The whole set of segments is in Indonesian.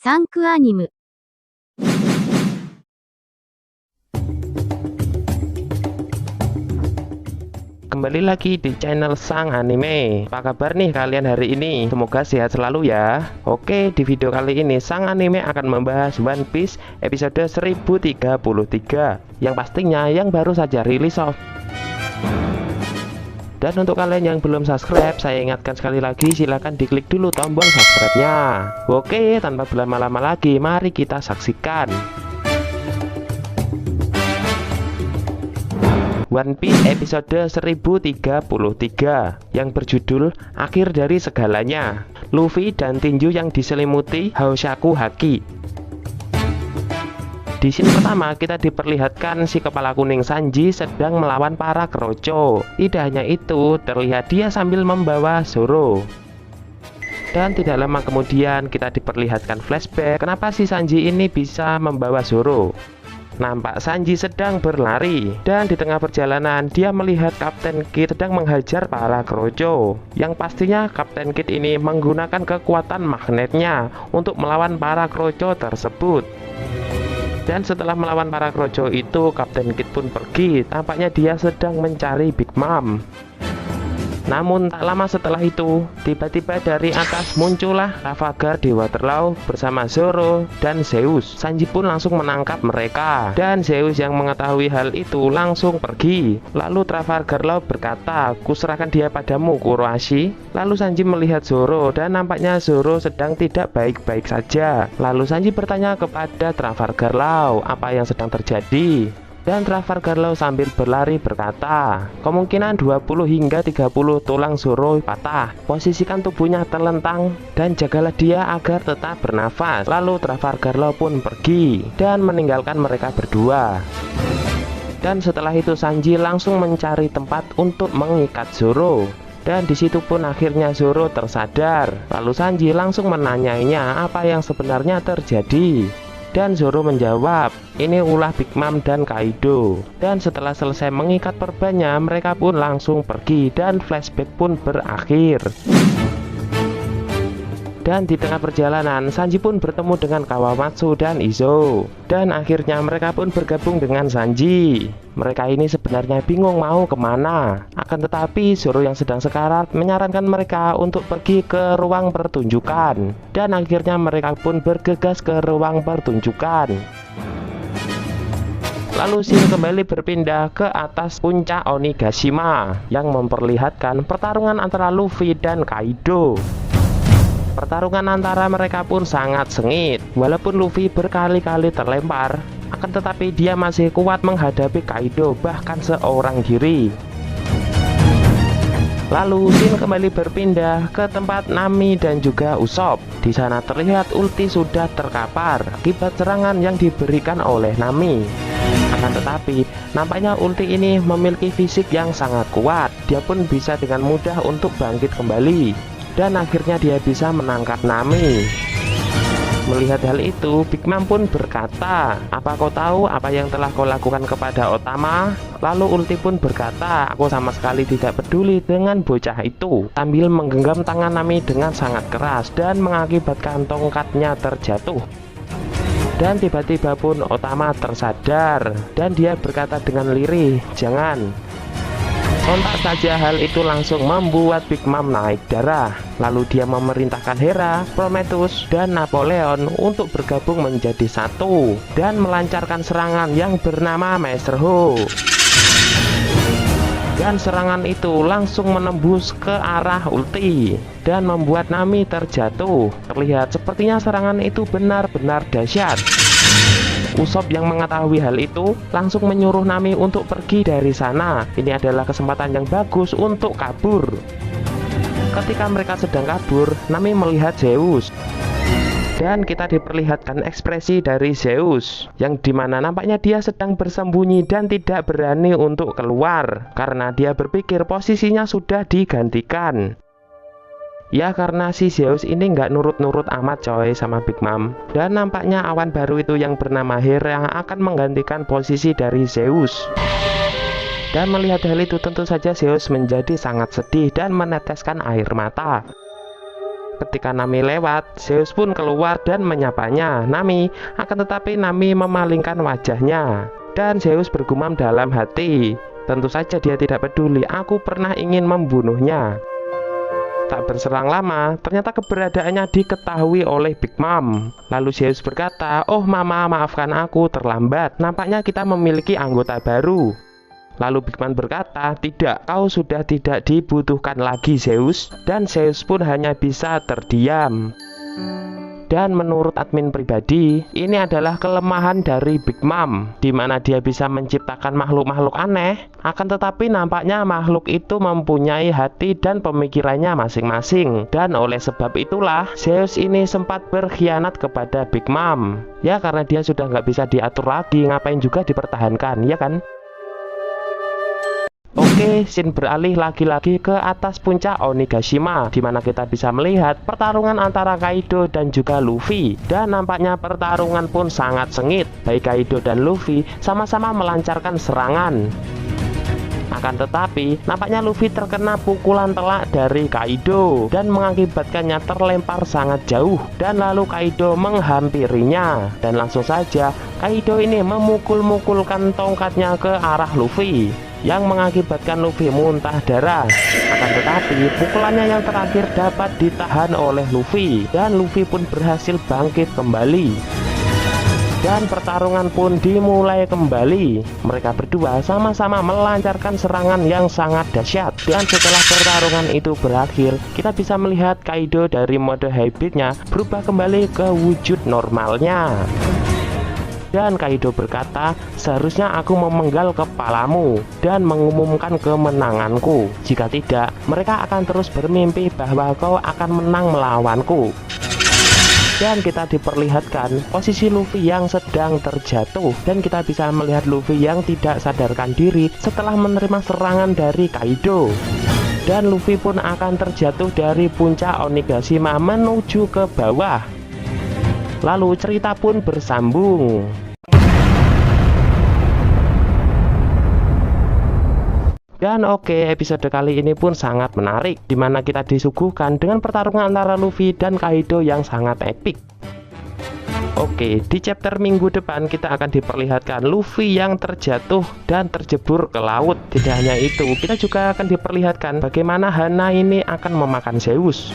サンクアニム Kembali lagi di channel Sang Anime. Apa kabar nih kalian hari ini? Semoga sehat selalu ya. Oke, di video kali ini Sang Anime akan membahas One Piece episode 1033, yang pastinya yang baru saja rilis off. Dan untuk kalian yang belum subscribe, saya ingatkan sekali lagi, silahkan diklik dulu tombol subscribe-nya. Oke, tanpa berlama-lama lagi, mari kita saksikan One Piece episode 1033 yang berjudul Akhir dari Segalanya. Luffy dan tinju yang diselimuti Hoshaku Haki. Di scene pertama kita diperlihatkan si kepala kuning Sanji sedang melawan para Kroco. Tidak hanya itu, terlihat dia sambil membawa Zoro. Dan tidak lama kemudian kita diperlihatkan flashback kenapa si Sanji ini bisa membawa Zoro. Nampak Sanji sedang berlari, dan di tengah perjalanan dia melihat Kapten Kid sedang menghajar para Kroco. Yang pastinya Kapten Kid ini menggunakan kekuatan magnetnya untuk melawan para Kroco tersebut. Dan setelah melawan para Kroco itu, Kapten Kid pun pergi. Tampaknya dia sedang mencari Big Mom. Namun tak lama setelah itu, tiba-tiba dari atas muncullah Trafalgar di Waterloo bersama Zoro dan Zeus. Sanji pun langsung menangkap mereka, dan Zeus yang mengetahui hal itu langsung pergi. Lalu Trafalgar berkata, "Kuserahkan dia padamu, Kuroashi." Lalu Sanji melihat Zoro, dan nampaknya Zoro sedang tidak baik-baik saja. Lalu Sanji bertanya kepada Trafalgar, apa yang sedang terjadi? Dan Trafalgar sambil berlari berkata, "Kemungkinan 20 hingga 30 tulang Zoro patah. Posisikan tubuhnya terlentang dan jagalah dia agar tetap bernafas." Lalu Trafalgar pun pergi dan meninggalkan mereka berdua. Dan setelah itu Sanji langsung mencari tempat untuk mengikat Zoro. Dan disitu pun akhirnya Zoro tersadar. Lalu Sanji langsung menanyainya apa yang sebenarnya terjadi. Dan Zoro menjawab, "Ini ulah Big Mom dan Kaido." Dan setelah selesai mengikat perbannya, mereka pun langsung pergi dan flashback pun berakhir. Dan di tengah perjalanan, Sanji pun bertemu dengan Kawamatsu dan Izo. Dan akhirnya mereka pun bergabung dengan Sanji. Mereka ini sebenarnya bingung mau kemana. Akan tetapi Zoro yang sedang sekarat menyarankan mereka untuk pergi ke ruang pertunjukan. Dan akhirnya mereka pun bergegas ke ruang pertunjukan. Lalu scene kembali berpindah ke atas puncak Onigashima yang memperlihatkan pertarungan antara Luffy dan Kaido. Pertarungan antara mereka pun sangat sengit. Walaupun Luffy berkali-kali terlempar, akan tetapi dia masih kuat menghadapi Kaido, bahkan seorang diri. Lalu scene kembali berpindah ke tempat Nami dan juga Usopp. Di sana terlihat ulti sudah terkapar akibat serangan yang diberikan oleh Nami. Akan tetapi nampaknya ulti ini memiliki fisik yang sangat kuat. Dia pun bisa dengan mudah untuk bangkit kembali. Dan akhirnya dia bisa menangkap Nami. Melihat hal itu, Big Mom pun berkata, "Apa kau tahu apa yang telah kau lakukan kepada Otama?" Lalu ulti pun berkata, "Aku sama sekali tidak peduli dengan bocah itu," sambil menggenggam tangan Nami dengan sangat keras dan mengakibatkan tongkatnya terjatuh. Dan tiba-tiba pun Otama tersadar dan dia berkata dengan lirih, "Jangan." Sontak saja hal itu langsung membuat Big Mom naik darah. Lalu dia memerintahkan Hera, Prometheus, dan Napoleon untuk bergabung menjadi satu dan melancarkan serangan yang bernama Master Ho. Dan serangan itu langsung menembus ke arah ulti dan membuat Nami terjatuh. Terlihat sepertinya serangan itu benar-benar dahsyat. Usopp yang mengetahui hal itu langsung menyuruh Nami untuk pergi dari sana. Ini adalah kesempatan yang bagus untuk kabur. Ketika mereka sedang kabur, Nami melihat Zeus. Dan kita diperlihatkan ekspresi dari Zeus, yang dimana nampaknya dia sedang bersembunyi dan tidak berani untuk keluar karena dia berpikir posisinya sudah digantikan. Ya karena si Zeus ini nggak nurut-nurut amat coy sama Big Mom. Dan nampaknya awan baru itu yang bernama Hera akan menggantikan posisi dari Zeus. Dan melihat hal itu tentu saja Zeus menjadi sangat sedih dan meneteskan air mata. ketika Nami lewat, Zeus pun keluar dan menyapanya, "Nami." Akan tetapi Nami memalingkan wajahnya. Dan Zeus bergumam dalam hati, "Tentu saja dia tidak peduli, aku pernah ingin membunuhnya." Tak berselang lama, ternyata keberadaannya diketahui oleh Big Mom. Lalu Zeus berkata, "Oh Mama, maafkan aku, terlambat. Nampaknya kita memiliki anggota baru." Lalu Big Mom berkata, "Tidak, kau sudah tidak dibutuhkan lagi Zeus." Dan Zeus pun hanya bisa terdiam. Dan menurut admin pribadi, ini adalah kelemahan dari Big Mom, di mana dia bisa menciptakan makhluk-makhluk aneh, akan tetapi nampaknya makhluk itu mempunyai hati dan pemikirannya masing-masing. Dan oleh sebab itulah, Zeus ini sempat berkhianat kepada Big Mom. Ya, karena dia sudah nggak bisa diatur lagi, ngapain juga dipertahankan, ya kan? Oke, scene beralih lagi-lagi ke atas puncak Onigashima, di mana kita bisa melihat pertarungan antara Kaido dan juga Luffy. Dan nampaknya pertarungan pun sangat sengit. Baik Kaido dan Luffy sama-sama melancarkan serangan. Akan tetapi, nampaknya Luffy terkena pukulan telak dari Kaido dan mengakibatkannya terlempar sangat jauh. Dan lalu Kaido menghampirinya, dan langsung saja Kaido ini memukul-mukulkan tongkatnya ke arah Luffy, yang mengakibatkan Luffy muntah darah. Akan tetapi, pukulannya yang terakhir dapat ditahan oleh Luffy, dan Luffy pun berhasil bangkit kembali. Dan pertarungan pun dimulai kembali. Mereka berdua sama-sama melancarkan serangan yang sangat dahsyat. Dan setelah pertarungan itu berakhir, kita bisa melihat Kaido dari mode hybridnya berubah kembali ke wujud normalnya. Dan Kaido berkata, "Seharusnya aku memenggal kepalamu dan mengumumkan kemenanganku. Jika tidak, mereka akan terus bermimpi bahwa kau akan menang melawanku." Dan kita diperlihatkan posisi Luffy yang sedang terjatuh, dan kita bisa melihat Luffy yang tidak sadarkan diri setelah menerima serangan dari Kaido. Dan Luffy pun akan terjatuh dari puncak Onigashima menuju ke bawah. Lalu cerita pun bersambung. Dan oke, episode kali ini pun sangat menarik, dimana kita disuguhkan dengan pertarungan antara Luffy dan Kaido yang sangat epik. Oke, di chapter minggu depan kita akan diperlihatkan Luffy yang terjatuh dan terjebur ke laut. Tidak hanya itu, kita juga akan diperlihatkan bagaimana Hana ini akan memakan Zeus.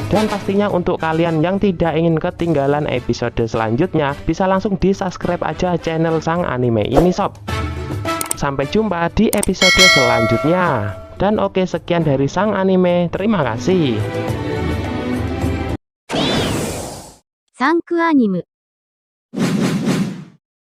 Dan pastinya untuk kalian yang tidak ingin ketinggalan episode selanjutnya, bisa langsung di subscribe aja channel Sang Anime ini sob. Sampai jumpa di episode selanjutnya. Dan oke, sekian dari Sang Anime, terima kasih. サンクアニム